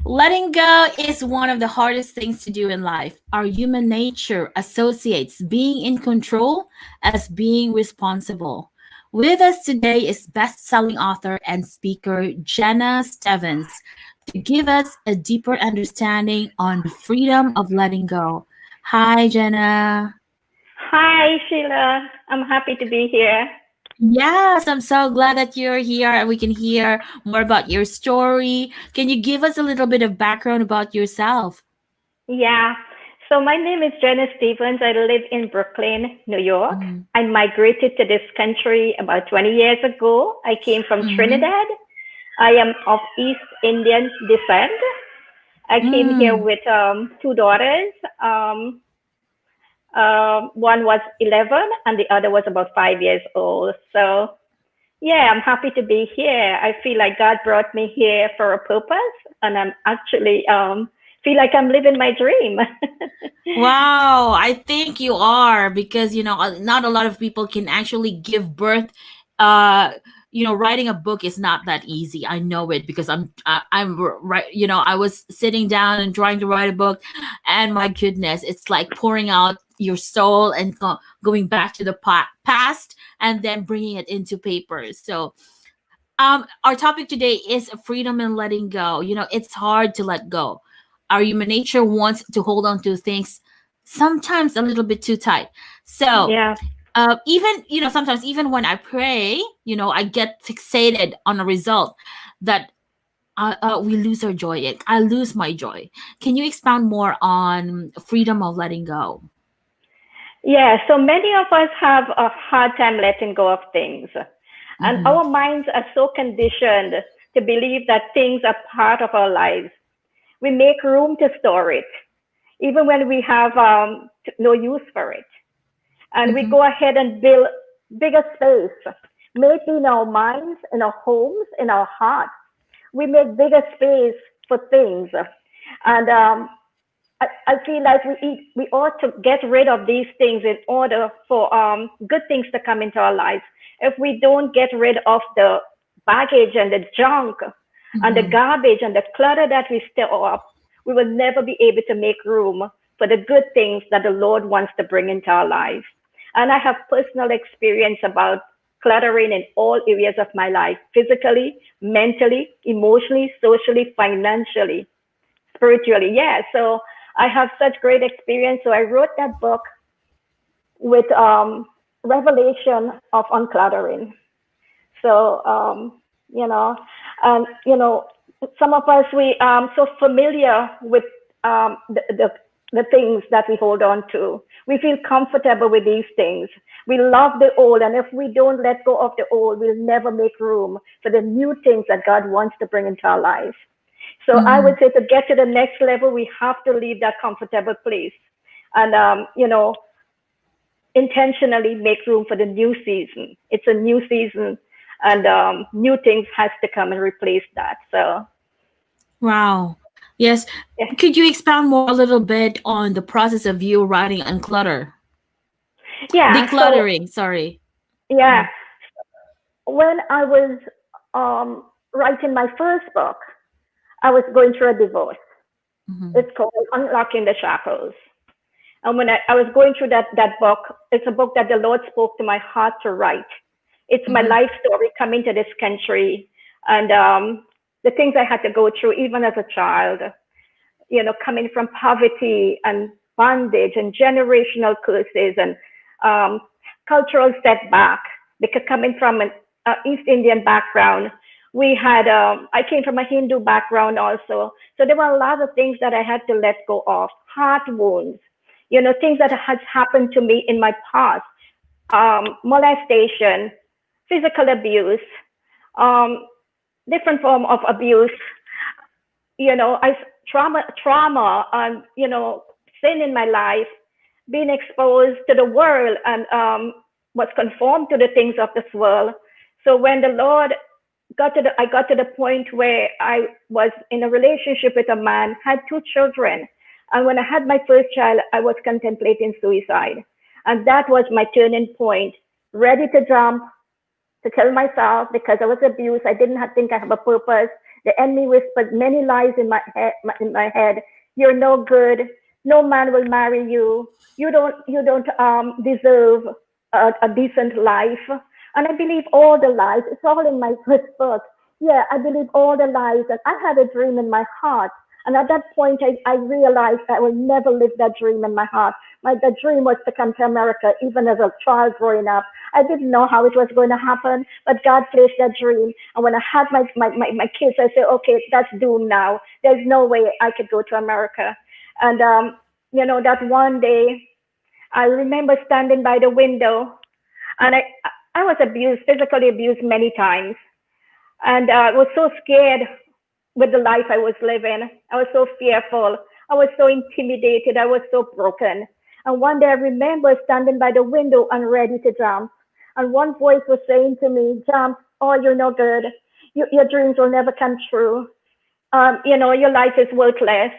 Letting go is one of the hardest things to do in life. Our human nature associates being in control as being responsible. With us today is best-selling author and speaker Jenna Stevens to give us a deeper understanding on the freedom of letting go. Hi, Jenna. Hi, Sheila. I'm happy to be here. Yes, I'm so glad that you're here and we can hear more about your story. Can you give us a little bit of background about yourself? Yeah. So my name is Jenna Stevens. I live in Brooklyn, New York. I migrated to this country about 20 years ago. I came from Mm-hmm. Trinidad. I am of East Indian descent. I came here Mm. with two daughters. Um, one was 11 and the other was about 5 years old. So yeah, I'm happy to be here. I feel like God brought me here for a purpose, and I'm actually feel like I'm living my dream. Wow, I think you are because not a lot of people can actually give birth. Uh, writing a book is not that easy. I know it because right. I was sitting down and trying to write a book, and my goodness, it's like pouring out your soul and going back to the past and then bringing it into paper. So our topic today is freedom and letting go. It's hard to let go. Our human nature wants to hold on to things sometimes a little bit too tight. So Yeah, even sometimes even when I pray, I get fixated on a result that we lose our joy. I lose my joy. Can you expound more on freedom of letting go? yeah. So many of us have a hard time letting go of things, and Mm-hmm. our minds are so conditioned to believe that things are part of our lives. We make room to store it, even when we have no use for it. And we Mm-hmm. go ahead and build bigger space, maybe in our minds, in our homes, in our hearts. We make bigger space for things. And I feel like we ought to get rid of these things in order for good things to come into our lives. If we don't get rid of the baggage and the junk and the Mm-hmm. garbage and the clutter that we store up, we will never be able to make room for the good things that the Lord wants to bring into our life. And I have personal experience about cluttering in all areas of my life, physically, mentally, emotionally, socially, financially, spiritually. Yeah. So I have such great experience. So I wrote that book with revelation of uncluttering. So you know, and some of us we so familiar with the things that we hold on to. We feel comfortable with these things. We love the old, and if we don't let go of the old, we'll never make room for the new things that God wants to bring into our life. So I Mm-hmm. would say to get to the next level, we have to leave that comfortable place and, intentionally make room for the new season. It's a new season and new things has to come and replace that. So, Wow. Yes. yeah. Could you expound more a little bit on the process of you writing unclutter? Yeah. So, Decluttering, sorry. yeah, Mm. when I was writing my first book, I was going through a divorce. Mhm. It's called Unlocking the Shackles. And when I was going through that book, it's a book that the Lord spoke to my heart to write. It's my Mhm. life story coming to this country and the things I had to go through even as a child, coming from poverty and bondage and generational curses and um, cultural setback. Because coming from an East Indian background, I came from a Hindu background also. So there were a lot of things that I had to let go of, heart wounds, things that had happened to me in my past, molestation, physical abuse, um, different form of abuse, I trauma and sin in my life, being exposed to the world and was conformed to the things of this world. So when the Lord I got to the point where I was in a relationship with a man, had two children, and when I had my first child, I was contemplating suicide, and that was my turning point. Ready to jump, to kill myself because I was abused. I didn't think I have a purpose. The enemy whispered many lies in my head. You're no good. No man will marry you. You don't deserve a decent life. And I believe all the lies. It's all in my first book. Yeah, I believe all the lies. And I had a dream in my heart. And at that point, I realized I will never live that dream in my heart. The dream was to come to America, even as a child growing up. I didn't know how it was going to happen, but God placed that dream. And when I had my kids, I said, okay, that's doomed now. There's no way I could go to America. And, that one day, I remember standing by the window, and I was abused, physically abused many times. And I was so scared with the life I was living. I was so fearful. I was so intimidated. I was so broken. And one day I remember standing by the window and ready to jump. And one voice was saying to me, jump, oh, you're no good. Your dreams will never come true. Your life is worthless.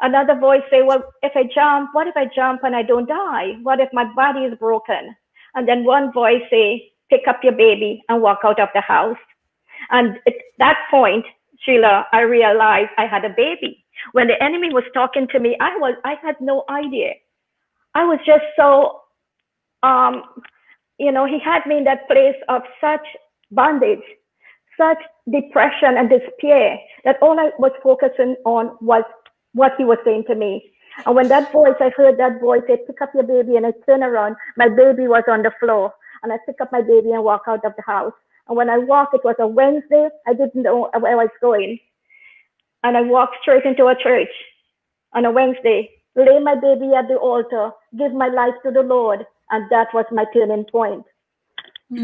Another voice say, well, if I jump, what if I jump and I don't die? What if my body is broken? And then one voice say, pick up your baby and walk out of the house. And at that point, Sheila, I realized I had a baby. When the enemy was talking to me, I had no idea. I was just so, he had me in that place of such bondage, such depression and despair that all I was focusing on was what he was saying to me. And when I heard that voice say, pick up your baby, and I turned around, my baby was on the floor. And I picked up my baby and walked out of the house. And when I walked, it was a Wednesday. I didn't know where I was going. And I walked straight into a church on a Wednesday, lay my baby at the altar, give my life to the Lord. And that was my turning point.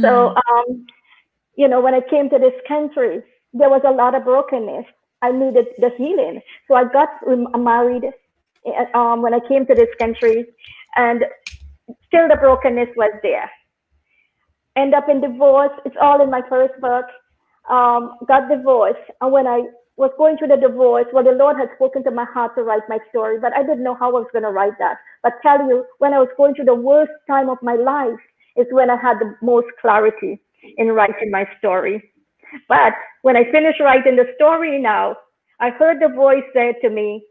So, Mm. when I came to this country, there was a lot of brokenness. I needed the healing. So I got married when I came to this country, and still the brokenness was there. End up in divorce. It's all in my first book. Got divorced. And when I was going through the divorce, well, the Lord had spoken to my heart to write my story, but I didn't know how I was going to write that. But tell you, when I was going through the worst time of my life is when I had the most clarity in writing my story. But when I finished writing the story now, I heard the voice say to me,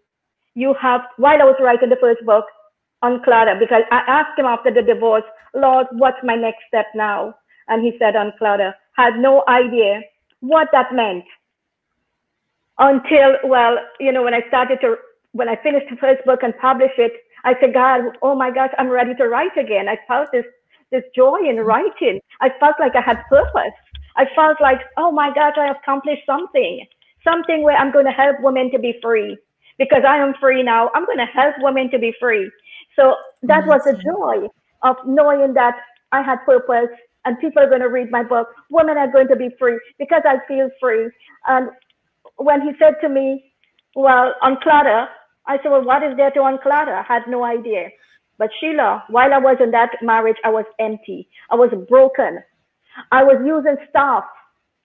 while I was writing the first book on Clara, because I asked him after the divorce, Lord, what's my next step now? And he said on Clara, had no idea what that meant until, when I finished the first book and published it, I said, God, oh my gosh, I'm ready to write again. I felt this joy in writing. I felt like I had purpose. I felt like, oh my gosh, I accomplished something where I'm going to help women to be free. Because I am free now, I'm going to help women to be free. So that was the Amazing. joy of knowing that I had purpose and people are going to read my book. Women are going to be free because I feel free. And when he said to me, well, unclutter, I said, well, what is there to unclutter? I had no idea. But Sheila, while I was in that marriage, I was empty. I was broken. I was using stuff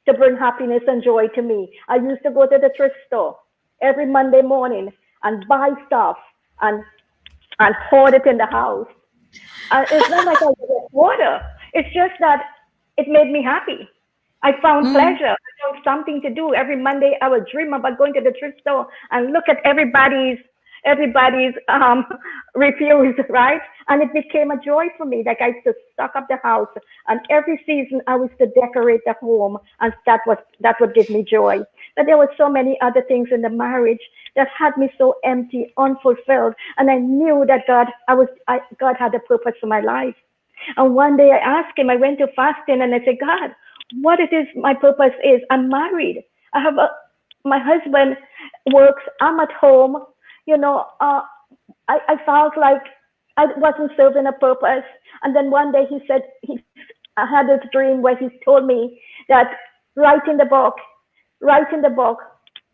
to bring happiness and joy to me. I used to go to the thrift store every Monday morning and buy stuff and hoard it in the house. It's not like I was water. It's just that it made me happy. I found Mm. pleasure. I found something to do. Every Monday, I would dream about going to the thrift store and look at everybody's refuse, right? And it became a joy for me. Like I used to stock up the house, and every season I used to decorate the home, and that would give me joy. But there were so many other things in the marriage that had me so empty, unfulfilled, and I knew that God had a purpose for my life. And one day I asked him, I went to fasting and I said, God, what it is my purpose is? I'm married. My husband works. I'm at home. I felt like I wasn't serving a purpose. And then one day I had this dream where he told me that writing the book, writing the book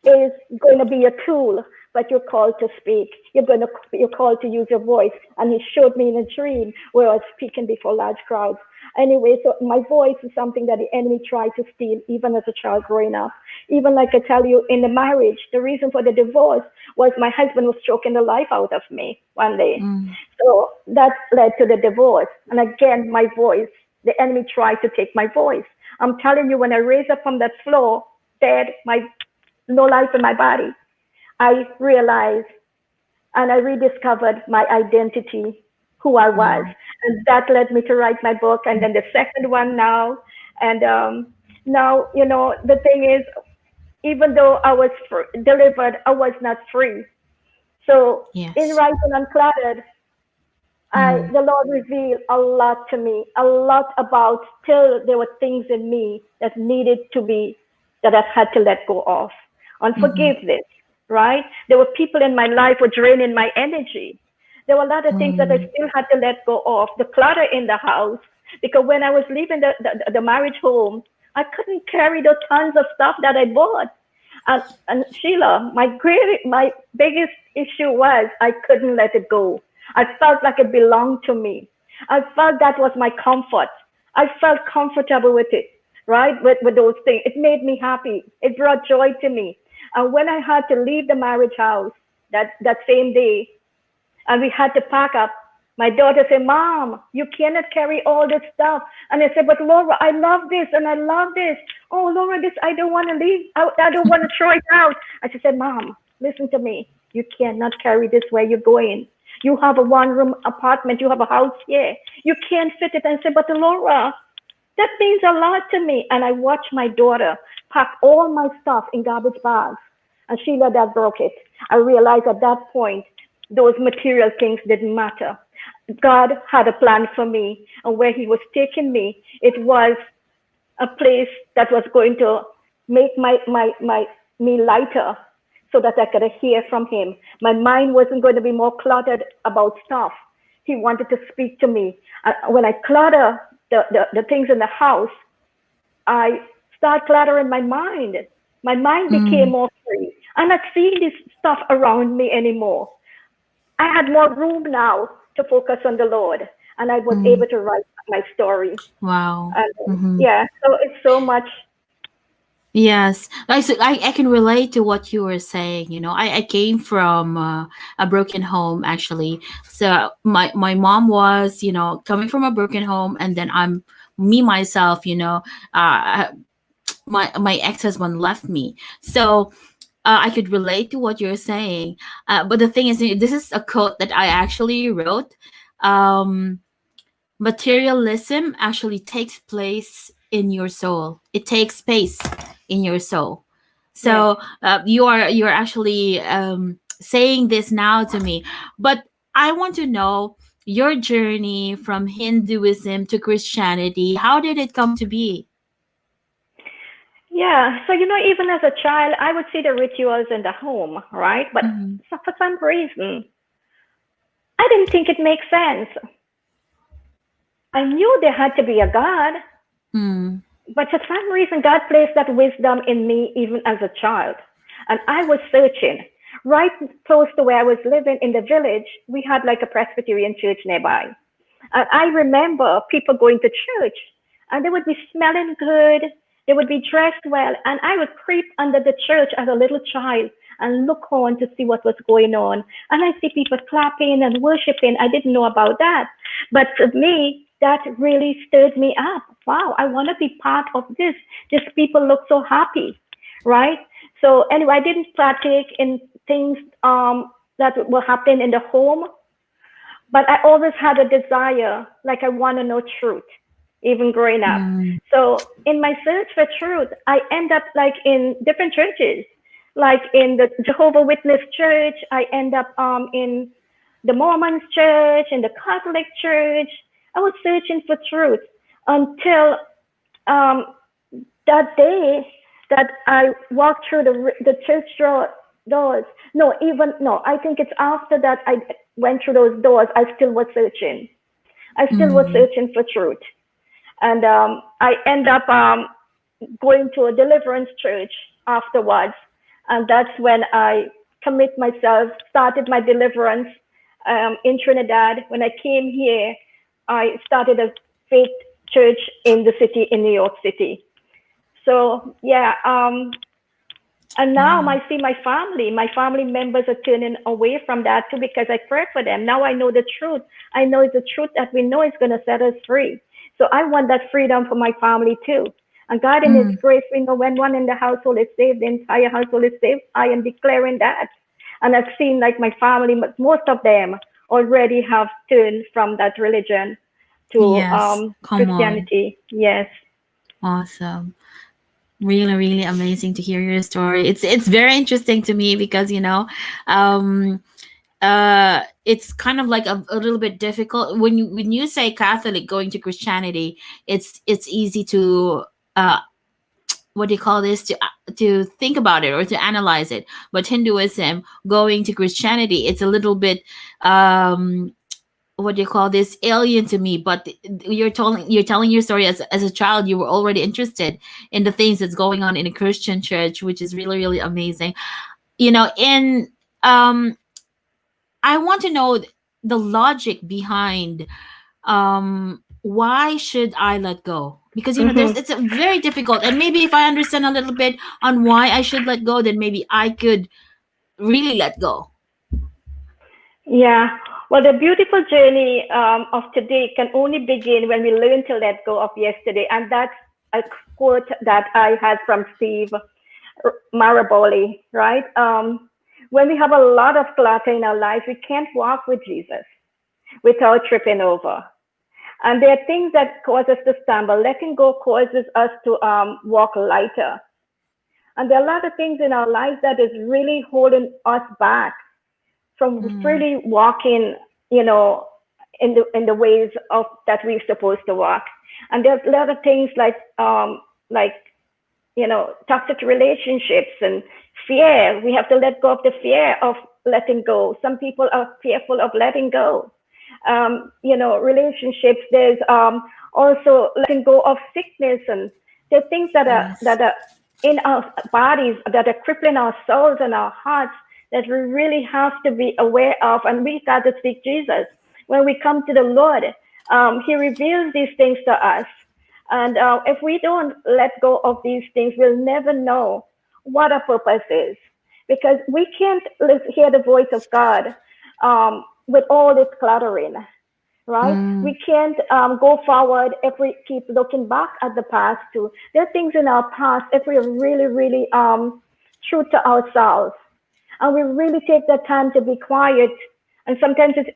is going to be a tool, but you're called to speak. You're called to use your voice. And he showed me in a dream where I was speaking before large crowds. Anyway, so my voice is something that the enemy tried to steal even as a child growing up. Even like I tell you, in the marriage, the reason for the divorce was my husband was choking the life out of me one day. Mm. So that led to the divorce. And again, my voice, the enemy tried to take my voice. I'm telling you, when I raised up from that floor, dead, my no life in my body, I realized and I rediscovered my identity, who I was. Wow. And that led me to write my book. And then the second one now. And now, the thing is, even though I was delivered, I was not free. So in Yes. writing Uncluttered, Mm. the Lord revealed a lot to me, a lot about still there were things in me that needed to be, that I had to let go of. Mm-hmm. Unforgiveness, right? There were people in my life who were draining my energy. There were a lot of things that I Mm. still had to let go of. The clutter in the house, because when I was leaving the marriage home, I couldn't carry the tons of stuff that I bought. And Sheila, my biggest issue was I couldn't let it go. I felt like it belonged to me. I felt that was my comfort. I felt comfortable with it, right? With those things. It made me happy. It brought joy to me. And when I had to leave the marriage house that same day, and we had to pack up. My daughter said, Mom, you cannot carry all this stuff. And I said, but Laura, I love this and I love this. Oh, Laura, this, I don't want to leave. I don't want to throw it out. I just said, Mom, listen to me. You cannot carry this where you're going. You have a one room apartment. You have a house here. You can't fit it. And I said, but Laura, that means a lot to me. And I watched my daughter pack all my stuff in garbage bags. And Sheila, that broke it. I realized at that point, those material things didn't matter. God had a plan for me, and where He was taking me, it was a place that was going to make me lighter so that I could hear from Him. My mind wasn't going to be more cluttered about stuff. He wanted to speak to me. When I clutter the things in the house, I start cluttering my mind. My mind became Mm. more free. I'm not seeing this stuff around me anymore. I had more room now to focus on the Lord, and I was Mm. able to write my story. Wow. And Mm-hmm. yeah, so it's so much. Yes, I can relate to what you were saying. I came from a broken home actually. So my mom was, coming from a broken home, and then I'm me myself. My ex husband left me. So I could relate to what you're saying. But the thing is, this is a quote that I actually wrote. Um, Materialism actually takes place in your soul. It takes space in your soul. Yes. So you're actually saying this now to me, but I want to know your journey from Hinduism to Christianity. How did it come to be? Yeah, so even as a child, I would see the rituals in the home, right? But Mm-hmm. for some reason, I didn't think it makes sense. I knew there had to be a God, Mm. but for some reason, God placed that wisdom in me even as a child. And I was searching. Right close to where I was living in the village, we had like a Presbyterian church nearby. And I remember people going to church and they would be smelling good. They would be dressed well. And I would creep under the church as a little child and look on to see what was going on. And I see people clapping and worshiping. I didn't know about that. But for me, that really stirred me up. Wow, I want to be part of this. These people look so happy, right? So anyway, I didn't partake in things that were happening in the home, but I always had a desire, like I want to know truth, even growing up. Mm. So in my search for truth, I end up like in different churches, like in the Jehovah Witness church. I end up in the Mormons church, in the Catholic church. I was searching for truth until um, that day that I walked through the church doors. No, even no, I think it's after that I went through those doors. I still was searching. I still was Mm. searching for truth, and I end up going to a deliverance church afterwards, and that's when I commit myself, started my deliverance in Trinidad. When I came here, I started a faith church in the city in New York City. So yeah, and now Wow. I see my family members are turning away from that too because I pray for them. Now I know the truth. I know it's the truth that we know is going to set us free. So I want that freedom for my family too. And God, in His Mm. grace, we know when one in the household is saved, the entire household is saved. I am declaring that. And I've seen like my family, most of them already have turned from that religion to Yes. Come on. Christianity. Yes. Awesome. Really, really amazing to hear your story. It's very interesting to me because um it's kind of like a little bit difficult when you say Catholic going to Christianity. It's easy to what do you call this, to think about it or to analyze it. But Hinduism going to Christianity, it's a little bit what do you call this, alien to me. But you're telling your story as a child. You were already interested in the things that's going on in a Christian church, which is really, really amazing. In um I want to know the logic behind why should I let go, because there's Hmm. it's a very difficult. And maybe if I understand a little bit on why I should let go, then maybe I could really let go. Yeah. Well, the beautiful journey of today can only begin when we learn to let go of yesterday. And that's a quote that I had from Steve Maraboli, right? When we have a lot of clutter in our life, we can't walk with Jesus without tripping over. And there are things that cause us to stumble. Letting go causes us to walk lighter. And there are a lot of things in our life that is really holding us back from Mm, freely walking, you know, in the ways of that we're supposed to walk. And there's a lot of things like toxic relationships and fear. We have to let go of the fear of letting go. Some people are fearful of letting go. Relationships. There's also letting go of sickness, and there are things that are yes. that are in our bodies that are crippling our souls and our hearts that we really have to be aware of, and we got to seek Jesus. When we come to the Lord, He reveals these things to us. And if we don't let go of these things, we'll never know what our purpose is, because we can't hear the voice of God with all this cluttering, right? Mm, We can't go forward if we keep looking back at the past too. There are things in our past, if we are really, really true to ourselves, and we really take that time to be quiet. And sometimes it's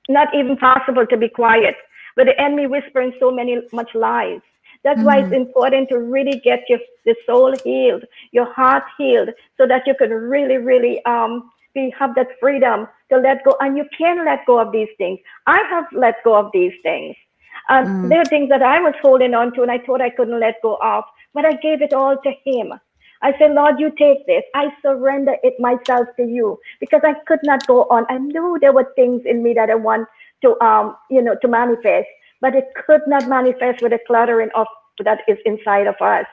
not even possible to be quiet, but the enemy whispering so many much lies. That's why it's mm, important to really get the soul healed, your heart healed, so that you can really, really have that freedom to let go. And you can let go of these things. I have let go of these things. And mm, there are things that I was holding on to and I thought I couldn't let go of, but I gave it all to Him. I said, Lord, you take this. I surrender it myself to you, because I could not go on. I knew there were things in me that I want to manifest, but it could not manifest with the cluttering of that is inside of us.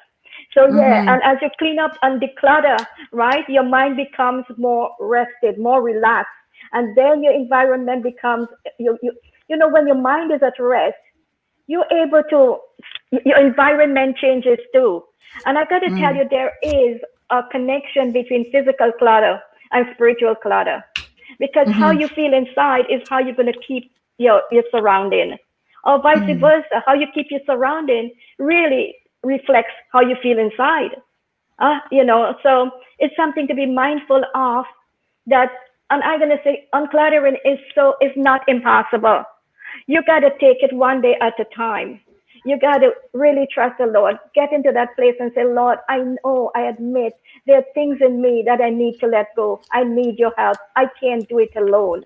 So yeah, mm-hmm. and as you clean up and declutter, right, your mind becomes more rested, more relaxed, and then your environment becomes when your mind is at rest, you're able to your environment changes too. And I got to tell Mm, you, there is a connection between physical clutter and spiritual clutter, because how mm-hmm. you feel inside is how you're going to keep your surrounding, or vice Mm, versa. How you keep your surrounding really reflects how you feel inside. So it's something to be mindful of, that. And I'm going to say uncluttering is not impossible. You got to take it one day at a time. You got to really trust the Lord. Get into that place and say, Lord, I know, I admit there are things in me that I need to let go. I need your help. I can't do it alone,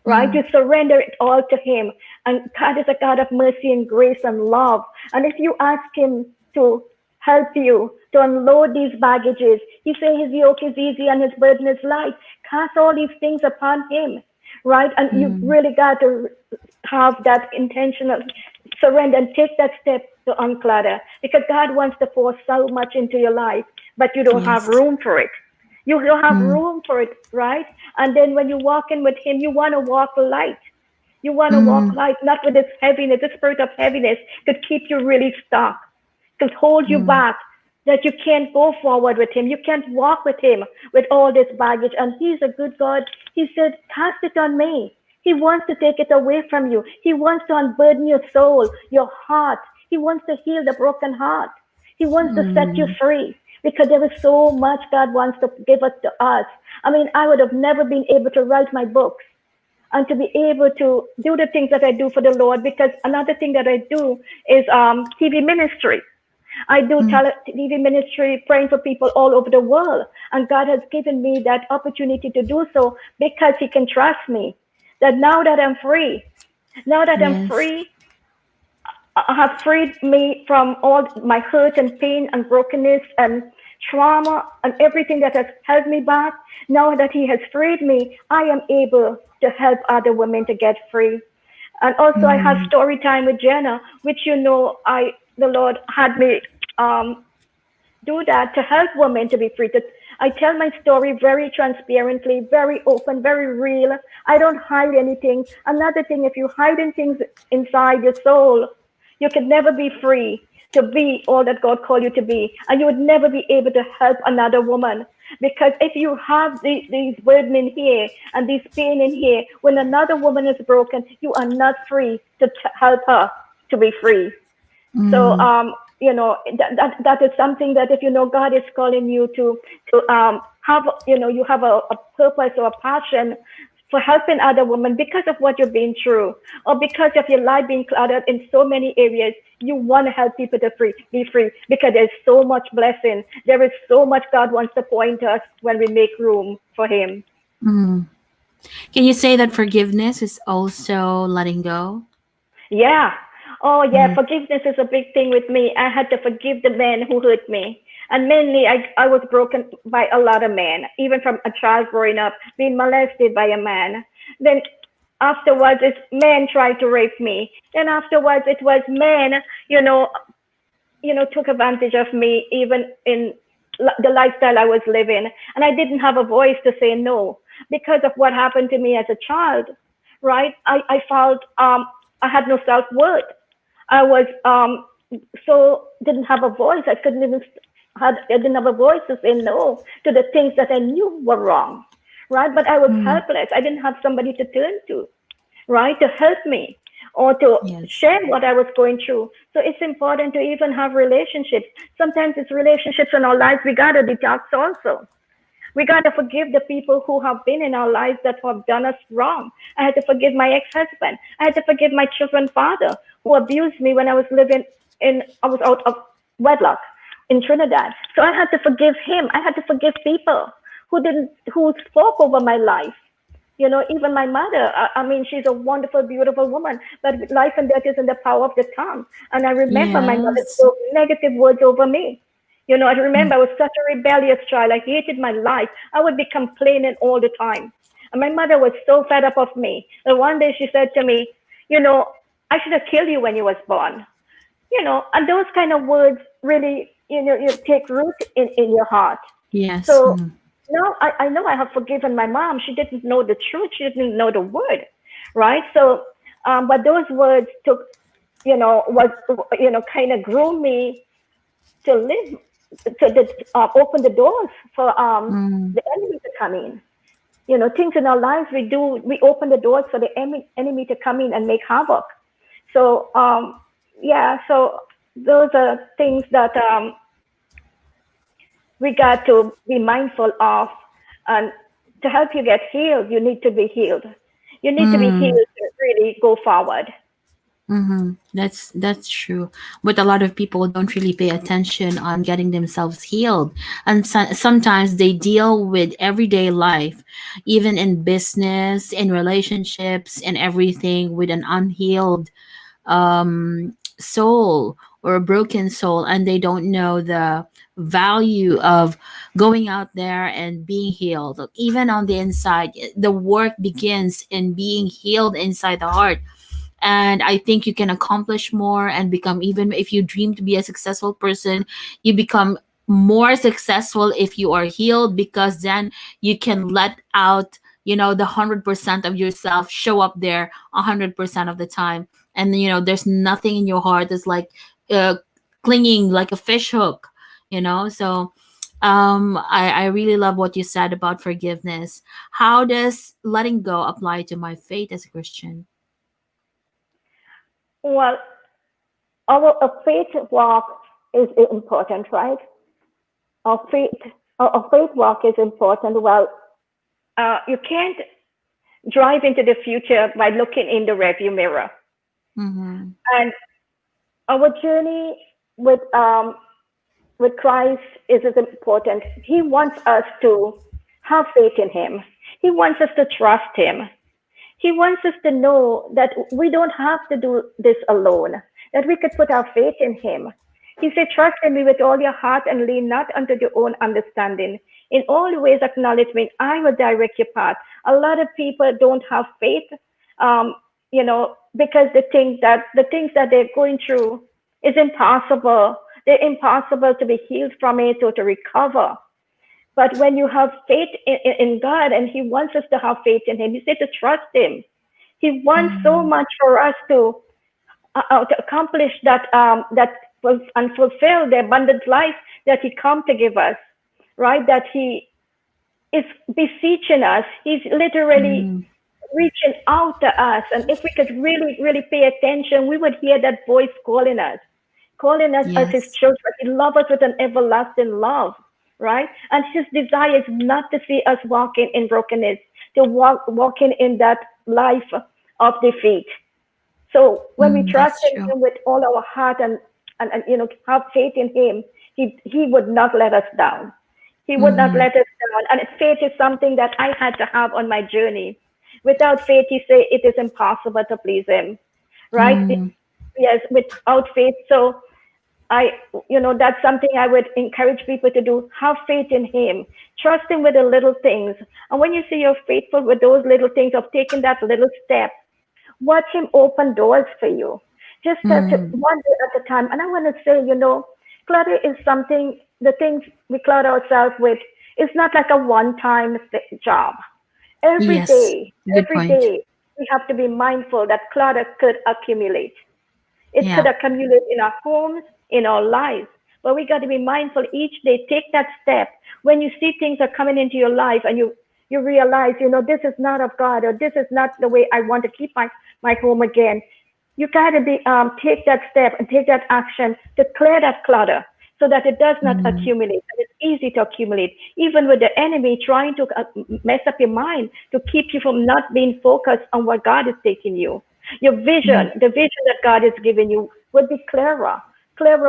right? mm, You surrender it all to Him. And God is a God of mercy and grace and love. And if you ask Him to help you to unload these baggages, He says His yoke is easy and His burden is light. Cast all these things upon Him, right? And you mm, really got to have that intentional surrender and take that step to unclutter, because God wants to pour so much into your life, but you don't have yes. room for it. You don't have Mm, room for it, right? And then when you walk in with Him, you want to walk light. You want to walk mm, light, not with this heaviness. This spirit of heaviness could keep you really stuck, could hold you mm, back, that you can't go forward with Him. You can't walk with Him with all this baggage. And He's a good God. He said, cast it on me. He wants to take it away from you. He wants to unburden your soul, your heart. He wants to heal the broken heart. He wants to set you Mm. free because there is so much God wants to give us to us. I mean, I would have never been able to write my books and to be able to do the things that I do for the Lord, because another thing that I do is TV ministry. I do Mm. TV ministry, praying for people all over the world. And God has given me that opportunity to do so because He can trust me. That now that I'm Yes. free, have freed me from all my hurt and pain and brokenness and trauma and everything that has held me back. Now that He has freed me, I am able to help other women to get free. And also, I have Mm. story time with Jenna, which the Lord had me um, do that to help women to be free. I tell my story very transparently, very open, very real. I don't hide anything. Another thing, if you hide in things inside your soul, you can never be free to be all that God called you to be. And you would never be able to help another woman. Because if you have these burden in here and this pain in here, when another woman is broken, you are not free to help her to be free. So, Mm. that is something that if you know God is calling you to have, you have a purpose or a passion for helping other women because of what you've been through, or because of your life being cluttered in so many areas, you want to help people to be free because there's so much blessing. There is so much God wants to point us when we make room for Him. Mm. Can you say that forgiveness is also letting go? Yeah. Oh, yeah. Mm. Forgiveness is a big thing with me. I had to forgive the man who hurt me. And mainly, I was broken by a lot of men, even from a child growing up, being molested by a man. Then afterwards, it's men tried to rape me. Then afterwards, it was men, you know, took advantage of me, even in the lifestyle I was living. And I didn't have a voice to say no because of what happened to me as a child, right? I felt I had no self worth. I was so didn't have a voice. I couldn't even I didn't have a voice to say no to the things that I knew were wrong, right? But I was Mm. helpless. I didn't have somebody to turn to, right, to help me or to Yes. share what I was going through. So it's important to even have relationships. Sometimes it's relationships in our lives we gotta detox also. We gotta forgive the people who have been in our lives that have done us wrong. I had to forgive my ex-husband. I had to forgive my children's father who abused me when I was out of wedlock in Trinidad. So I had to forgive him. I had to forgive people who spoke over my life. Even my mother, I mean, she's a wonderful, beautiful woman, but life and death is in the power of the tongue. And I remember my mother Yes. spoke negative words over me. I Mm. remember I was such a rebellious child. I hated my life. I would be complaining all the time. And my mother was so fed up of me. And one day she said to me, you know, I should have killed you when you was born. And those kind of words really, you take root in your heart. Yes. So Mm. now I know I have forgiven my mom. She didn't know the truth. She didn't know the word, right? So, but those words took, was, kind of grew me to live, open the doors for Mm. the enemy to come in. Things in our lives we do, we open the doors for the enemy to come in and make havoc. So, yeah, so those are things that we got to be mindful of. And to help you get healed, you need to be healed. You need to be Mm. healed to really go forward. Mm-hmm. That's true. But a lot of people don't really pay attention on getting themselves healed, and sometimes they deal with everyday life, even in business, in relationships, and everything with an unhealed soul or a broken soul, and they don't know the value of going out there and being healed. Even on the inside, the work begins in being healed inside the heart. And I think you can accomplish more and become, even if you dream to be a successful person, you become more successful if you are healed, because then you can let out, the 100% of yourself show up there 100% of the time. And there's nothing in your heart that's like uh, clinging like a fish hook. So I really love what you said about forgiveness. How does letting go apply to my faith as a Christian? Well, our faith walk is important, right? Our faith, our faith walk is important. Well, you can't drive into the future by looking in the rearview mirror. Mm-hmm. And our journey with um, with Christ is as important. He wants us to have faith in Him. He wants us to trust Him. He wants us to know that we don't have to do this alone, that we could put our faith in Him. He said, trust in me with all your heart and lean not unto your own understanding. In all ways, acknowledge me. I will direct your path. A lot of people don't have faith, um, because they think that the things that they're going through is impossible. They're impossible to be healed from it or to recover. But when you have faith in God and He wants us to have faith in Him, He said to trust Him. He wants so Mm-hmm. much for us to accomplish and fulfill the abundant life that He come to give us, right? That He is beseeching us. He's literally Mm-hmm. reaching out to us. And if we could really, really pay attention, we would hear that voice calling us as His Yes. children. He loves us with an everlasting love, right? And His desire is not to see us walking in brokenness, to walking in that life of defeat. So when we Mm, trust that's in true. Him with all our heart and have faith in Him, He would not let us down. He would not Mm-hmm. let us down. And faith is something that I had to have on my journey. Without faith, He say it is impossible to please Him, right? Mm, Yes, without faith. So I, that's something I would encourage people to do. Have faith in Him. Trust Him with the little things. And when you say you're faithful with those little things of taking that little step, watch Him open doors for you. Just mm, one day at a time. And I want to say, clutter is something, the things we clutter ourselves with, it's not like a one-time job. yes. Good Every point. day, we have to be mindful that clutter could accumulate. It could Yeah. accumulate in our homes, in our lives. But we got to be mindful each day. Take that step. When you see things are coming into your life and you realize, this is not of God or this is not the way I want to keep my home again. You got to be take that step and take that action to clear that clutter so that it does not Mm, accumulate. And it's easy to accumulate, even with the enemy trying to mess up your mind to keep you from not being focused on what God is taking you. Your mm, vision, the vision that God has given you, would be clearer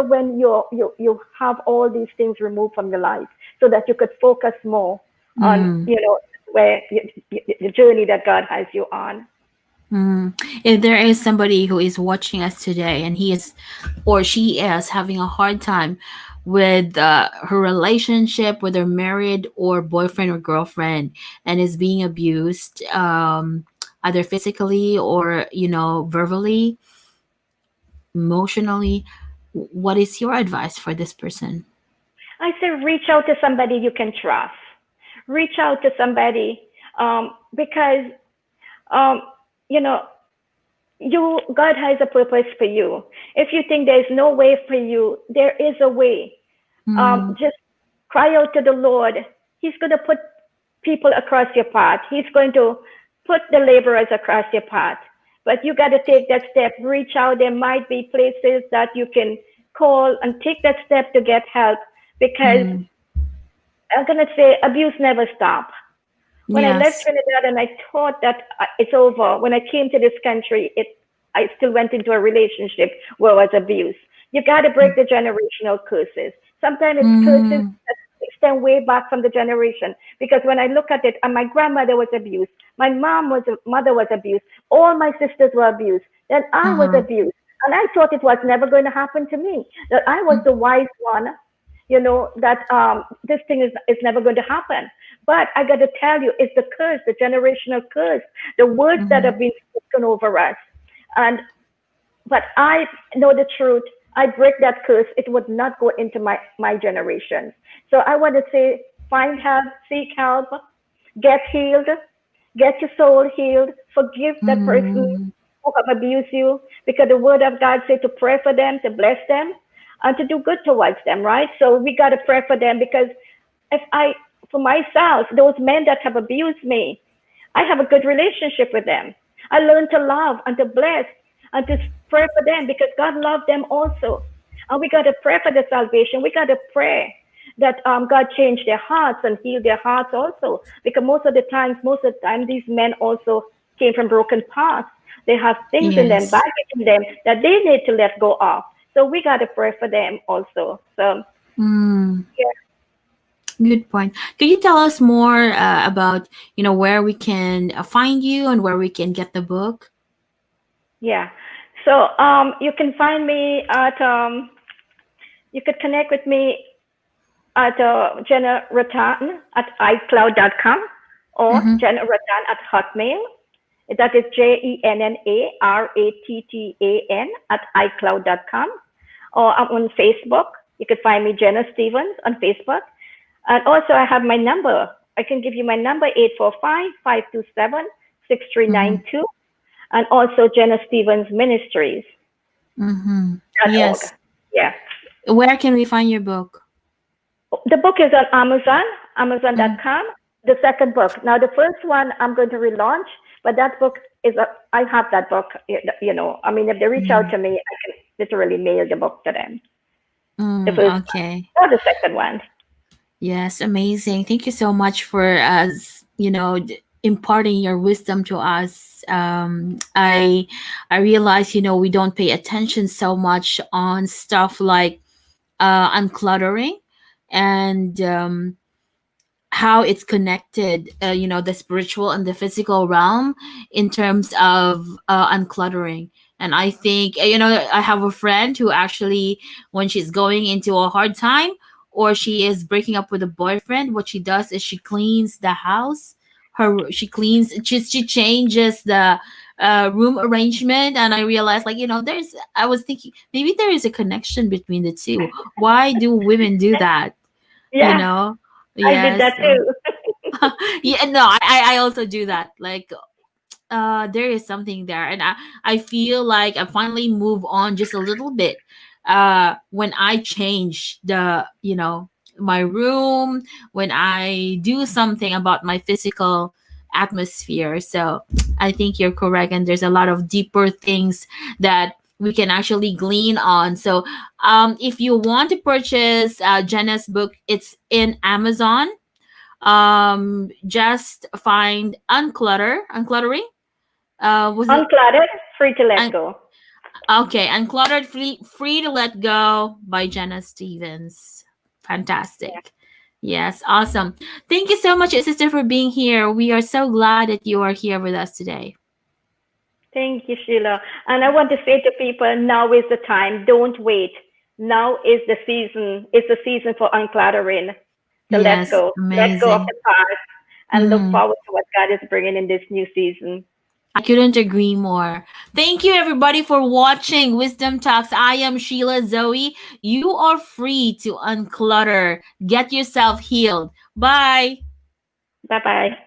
when you have all these things removed from your life, so that you could focus more on mm, where the journey that God has you on. mm. If there is somebody who is watching us today and he is or she is having a hard time with her relationship, whether married or boyfriend or girlfriend, and is being abused, either physically or verbally, emotionally, what is your advice for this person? I say reach out to somebody you can trust. Reach out to somebody because um, you know God has a purpose for you. If you think there's no way for you, there is a way. Mm, Just cry out to the Lord. He's going to put people across your path. He's going to put the laborers across your path. But you got to take that step. Reach out. There might be places that you can call and take that step to get help, because mm, I'm going to say abuse never stops. When I left yes. Trinidad and I thought that it's over, when I came to this country, I still went into a relationship where I was abused. You got to break the generational curses. Sometimes it's curses Mm, that extend way back from the generation. Because when I look at it, and my grandmother was abused, my mother was abused, all my sisters were abused, then I was uh-huh. abused. And I thought it was never going to happen to me, that I was Mm, the wise one, that this thing is never going to happen. But I got to tell you, it's the curse, the generational curse, the words that mhm, have been spoken over us. And but I know the truth. I break that curse. It would not go into my generation. So I want to say, find help, seek help, get healed, get your soul healed, forgive that person mm, who have abused you, because the word of God says to pray for them, to bless them, and to do good towards them, right? So we got to pray for them, because if for myself, those men that have abused me, I have a good relationship with them. I learned to love and to bless and to pray for them, because God loved them also. And we got to pray for the salvation. We got to pray that God change their hearts and heal their hearts also. Because most of the time, these men also came from broken pasts. They have things in them, Yes. baggage in them that they need to let go of. So we got to pray for them also. So Mm, yeah, good point. Could you tell us more about, where we can find you and where we can get the book? yeah. So you can find me at you could connect with me at Jenna Ratan at iCloud.com or Mm-hmm. Jenna Ratan at Hotmail. That is JennaRatan at iCloud.com. Or I'm on Facebook. You could find me Jenna Stevens on Facebook. And also I have my number. I can give you my number 845-527-6392. Mm-hmm. And also Jenna Stevens Ministries. Mm-hmm. .org. Yes. Yeah. Where can we find your book? The book is on Amazon, Mm-hmm. Amazon.com. The second book. Now, the first one I'm going to relaunch, but that book I have that book. I mean, if they reach out to me, I can literally mail the book to them. The Mm, first okay. one or the second one. Yes, amazing. Thank you so much for us, imparting your wisdom to us. I realize, we don't pay attention so much on stuff like uncluttering and how it's connected, the spiritual and the physical realm in terms of uncluttering. And I think, I have a friend who actually, when she's going into a hard time or she is breaking up with a boyfriend, what she does is she cleans the house. She cleans, she changes the room arrangement. And I realized, like, I was thinking maybe there is a connection between the two. Why do women do that? you Yeah, know I did yes. that too. Yeah, no, I also do that. Like, there is something there, and I feel like I finally move on just a little bit when I change my room, when I do something about my physical atmosphere. So I think you're correct, and there's a lot of deeper things that we can actually glean on. So if you want to purchase Jenna's book, it's in Amazon. Just find uncluttering. Was it Uncluttered, free to let un- go. okay? Uncluttered, free to let go by Jenna Stevens. Yeah. Fantastic. Yes, awesome. Thank you so much, sister, for being here. We are so glad that you are here with us today. Thank you, Sheila. And I want to say to people, now is the time. Don't wait. Now is the season. It's the season for uncluttering. So let Yes, go. Let go of amazing. the past and look Mm. forward to what God is bringing in this new season. I couldn't agree more. Thank you, everybody, for watching Wisdom Talks. I am Sheila Zoe. You are free to unclutter, get yourself healed. Bye. Bye bye.